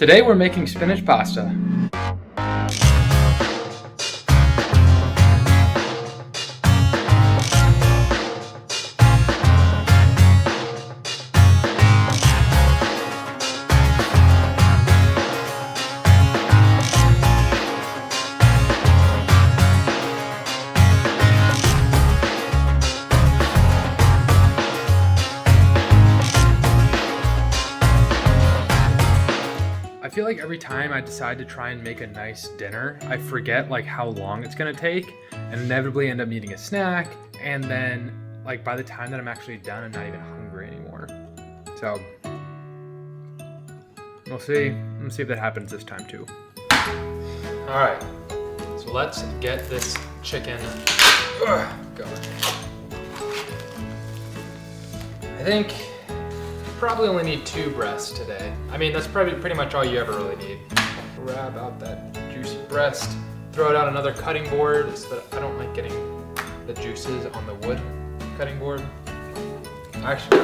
Today we're making spinach pasta. I feel like every time I decide to try and make a nice dinner, I forget like how long it's gonna take and inevitably end up needing a snack. And then like by the time that I'm actually done, I'm not even hungry anymore. So we'll see. Let's see if that happens this time too. All right, so let's get this chicken going. I think probably only need 2 breasts today. I mean, that's probably pretty much all you ever really need. Grab out that juicy breast, throw it on another cutting board so that I don't like getting the juices on the wood cutting board. Actually,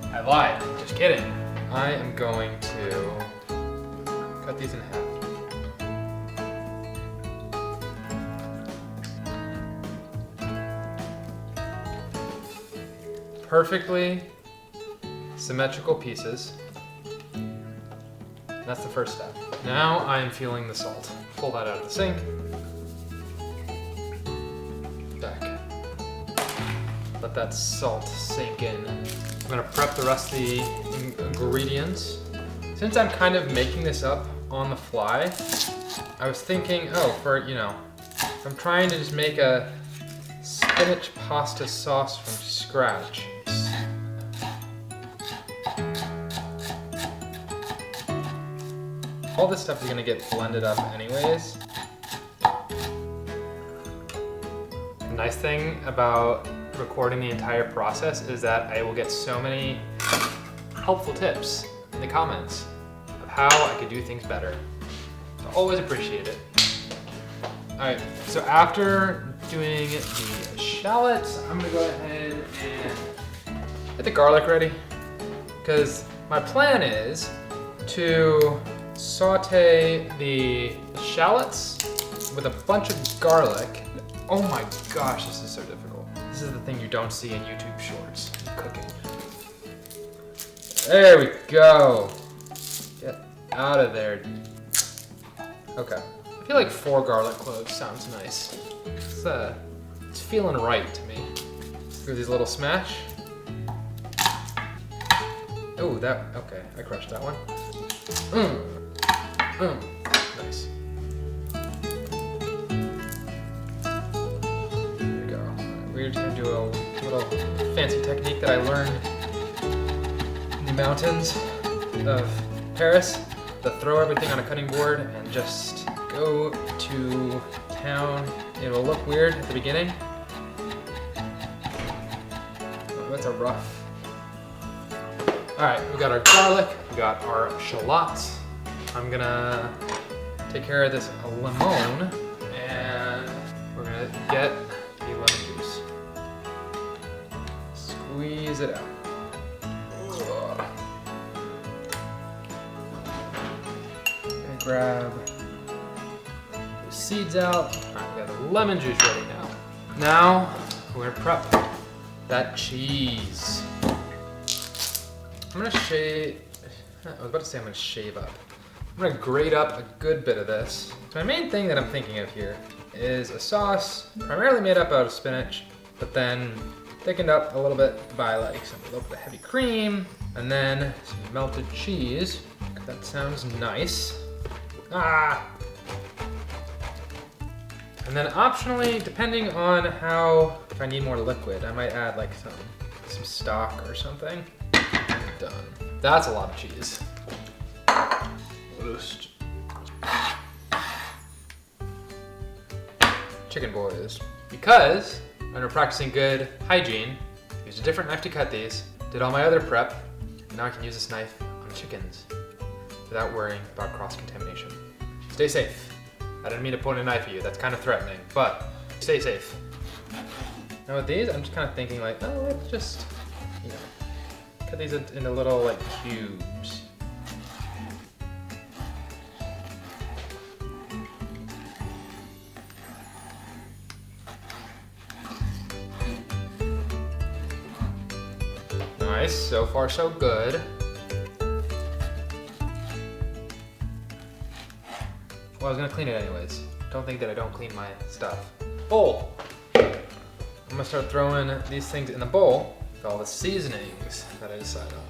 I lied, just kidding. I am going to cut these in half. Perfectly symmetrical pieces. That's the first step. Now I am feeling the salt. Pull that out of the sink. Back. Let that salt sink in. I'm gonna prep the rest of the ingredients. Since I'm kind of making this up on the fly, I was thinking, if I'm trying to just make a spinach pasta sauce from scratch, all this stuff is gonna get blended up anyways. The nice thing about recording the entire process is that I will get so many helpful tips in the comments of how I could do things better. So always appreciate it. All right, so after doing the shallots, I'm gonna go ahead and get the garlic ready, because my plan is to saute the shallots with a bunch of garlic. Oh my gosh, this is so difficult. This is the thing you don't see in YouTube shorts, cooking. There we go. Get out of there. Okay, I feel like 4 garlic cloves sounds nice. It's feeling right to me. Through these little smash. Oh, okay, I crushed that one. Nice. There we go. We're just gonna do a little fancy technique that I learned in the mountains of Paris. To throw everything on a cutting board and just go to town. It'll look weird at the beginning. Oh, that's a rough. All right, we got our garlic, we got our shallots. I'm gonna take care of this lemon, and we're gonna get the lemon juice. Squeeze it out. Gonna grab the seeds out. All right, we got the lemon juice ready now. Now we're gonna prep that cheese. I'm gonna shave. I was about to say I'm gonna shave up. I'm gonna grate up a good bit of this. So my main thing that I'm thinking of here is a sauce primarily made up out of spinach, but then thickened up a little bit by like a little bit of heavy cream, and then some melted cheese. That sounds nice. And then optionally, depending on if I need more liquid, I might add like some stock or something. Done. That's a lot of cheese. Chicken boys. Because under practicing good hygiene, used a different knife to cut these, did all my other prep, and now I can use this knife on chickens without worrying about cross-contamination. Stay safe. I didn't mean to point a knife at you, that's kind of threatening, but stay safe. Now with these, I'm just kind of thinking like, let's just, cut these into little like cubes. nice, so far so good. Well, I was gonna clean it anyways. Don't think that I don't clean my stuff. Bowl. I'm gonna start throwing these things in the bowl with all the seasonings that I decide on.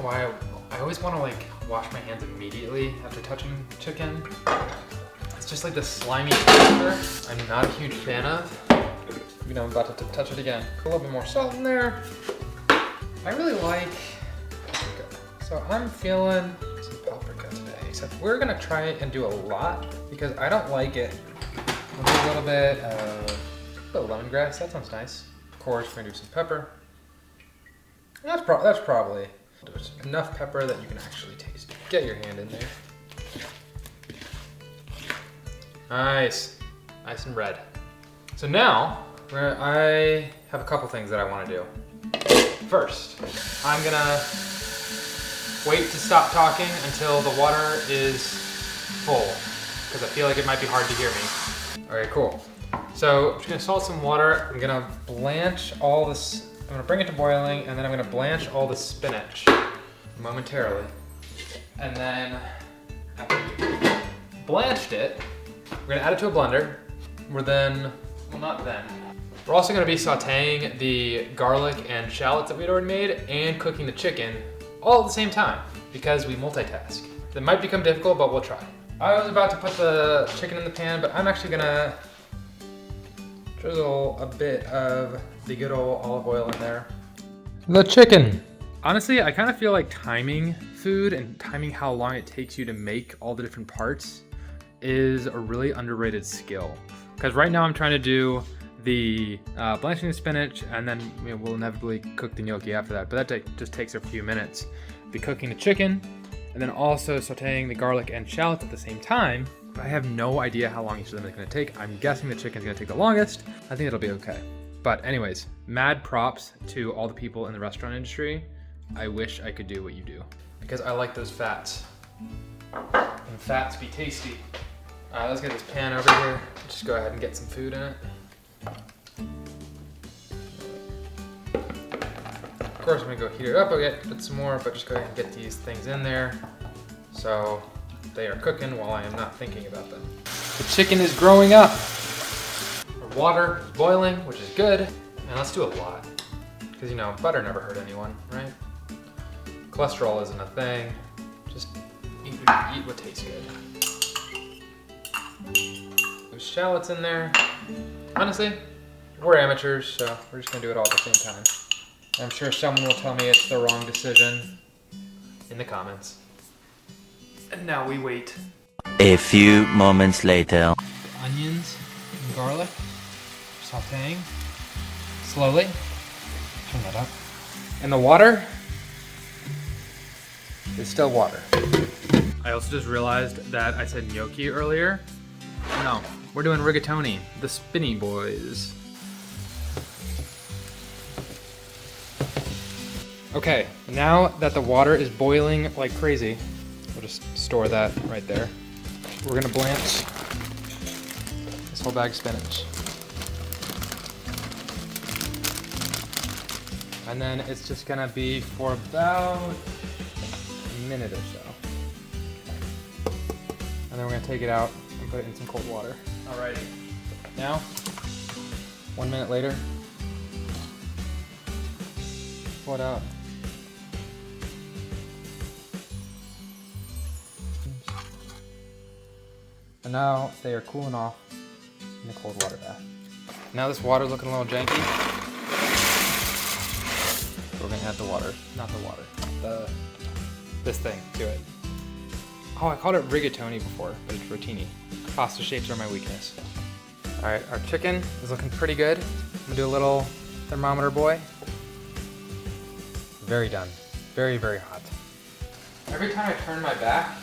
Why I always want to like wash my hands immediately after touching chicken. It's just like the slimy texture I'm not a huge fan of. You know, I'm about to touch it again. Put a little bit more salt in there. I really like paprika. So I'm feeling some paprika today, except we're gonna try and do a lot because I don't like it. We'll do a little bit of lemongrass, that sounds nice. Of course, we're gonna do some pepper. That's probably enough pepper that you can actually taste. Get your hand in there. Nice and red. So now, I have a couple things that I want to do. First, I'm gonna wait to stop talking until the water is full, because I feel like it might be hard to hear me. Okay, cool. So I'm just gonna salt some water. I'm gonna blanch all this. I'm gonna bring it to boiling, and then I'm gonna blanch all the spinach momentarily. And then after we blanched it, we're gonna add it to a blender. We're also gonna be sauteing the garlic and shallots that we'd already made and cooking the chicken all at the same time because we multitask. That might become difficult, but we'll try. I was about to put the chicken in the pan, but I'm actually gonna drizzle a bit of the good old olive oil in there. The chicken. Honestly, I kind of feel like timing food and timing how long it takes you to make all the different parts is a really underrated skill. Because right now I'm trying to do the blanching the spinach, and then we'll inevitably cook the gnocchi after that. But that just takes a few minutes. Be cooking the chicken, and then also sauteing the garlic and shallots at the same time. But I have no idea how long each of them is going to take. I'm guessing the chicken's going to take the longest. I think it'll be okay. But anyways, mad props to all the people in the restaurant industry. I wish I could do what you do, because I like those fats. And fats be tasty. All right, let's get this pan over here. Just go ahead and get some food in it. Of course, I'm gonna go heat it up. I'll put some more, but just go ahead and get these things in there so they are cooking while I am not thinking about them. The chicken is growing up. Our water is boiling, which is good. And let's do a lot, because you know, butter never hurt anyone, right? Cholesterol isn't a thing. Just eat what tastes good. There's shallots in there. Honestly, we're amateurs, so we're just gonna do it all at the same time. I'm sure someone will tell me it's the wrong decision in the comments. And now we wait. A few moments later. Onions and garlic, sauteing slowly. Turn that up. And the water is still water. I also just realized that I said gnocchi earlier. No, we're doing rigatoni, the spinny boys. Okay, now that the water is boiling like crazy, we'll just store that right there. We're gonna blanch this whole bag of spinach. And then it's just gonna be for about a minute or so. And then we're gonna take it out and put it in some cold water. Alrighty. Now, 1 minute later, pull it out. And now they are cooling off in the cold water bath. Now this water's looking a little janky. We're gonna add the water, not the water, this thing to it. Oh, I called it rigatoni before, but it's rotini. Pasta shapes are my weakness. All right, our chicken is looking pretty good. I'm gonna do a little thermometer boy. Very done, very, very hot. Every time I turn my back,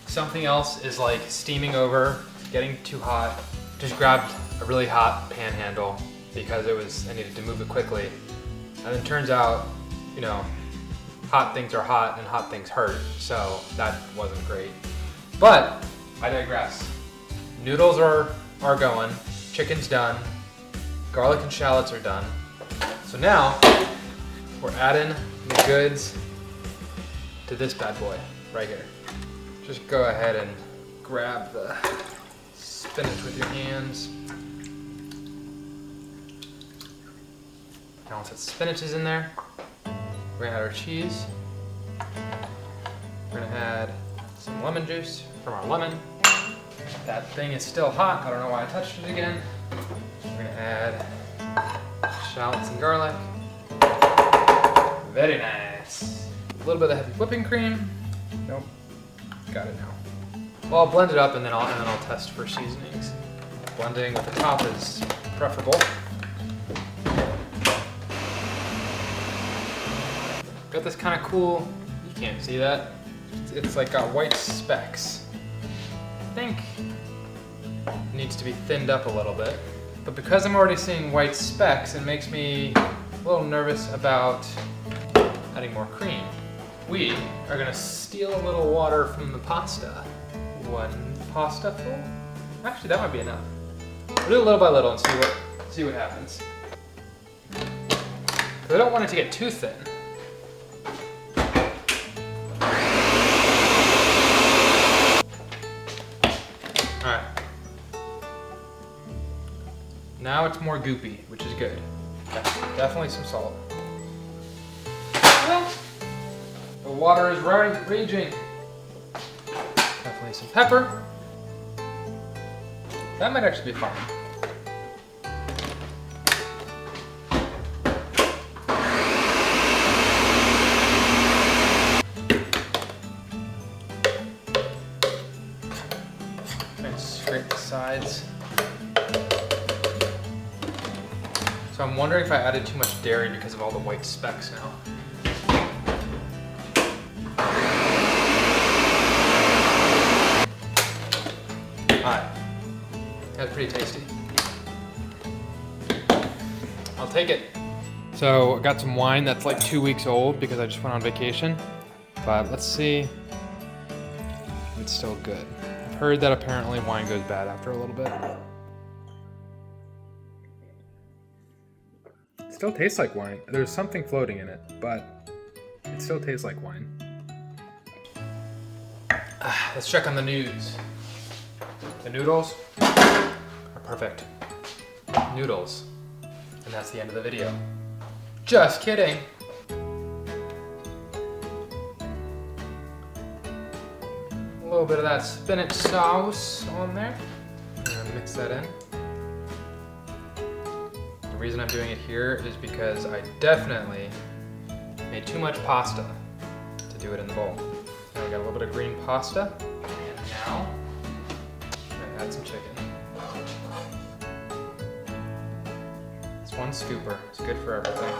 something else is like steaming over, getting too hot. Just grabbed a really hot pan handle because I needed to move it quickly. And then turns out, you know, hot things are hot and hot things hurt, so that wasn't great. But I digress. Noodles are going, chicken's done, garlic and shallots are done. So now we're adding the goods to this bad boy right here. Just go ahead and grab the spinach with your hands. Now once that spinach is in there, we're gonna add our cheese. We're gonna add some lemon juice from our lemon. That thing is still hot. I don't know why I touched it again. We're gonna add shallots and garlic. Very nice. A little bit of heavy whipping cream. Nope. Got it now. Well, I'll blend it up and then I'll test for seasonings. Blending with the top is preferable. Got this kind of cool, you can't see that. It's like got white specks. I think it needs to be thinned up a little bit. But because I'm already seeing white specks, it makes me a little nervous about adding more cream. We are gonna steal a little water from the pasta. 1 pasta full? Actually, that might be enough. We'll do it little by little and see what happens. 'Cause I don't want it to get too thin. Alright. Now it's more goopy, which is good. Definitely some salt. Well, the water is raging. Definitely some pepper. That might actually be fine. And scrape the sides. So I'm wondering if I added too much dairy because of all the white specks now. Alright, that's pretty tasty. I'll take it. So I got some wine that's like 2 weeks old because I just went on vacation. But let's see. It's still good. I've heard that apparently wine goes bad after a little bit. It still tastes like wine. There's something floating in it, but it still tastes like wine. Let's check on the news. The noodles are perfect. Noodles. And that's the end of the video. Just kidding. A little bit of that spinach sauce on there. I'm gonna mix that in. The reason I'm doing it here is because I definitely made too much pasta to do it in the bowl. Now we got a little bit of green pasta. And now add some chicken. It's 1 scooper. It's good for everything.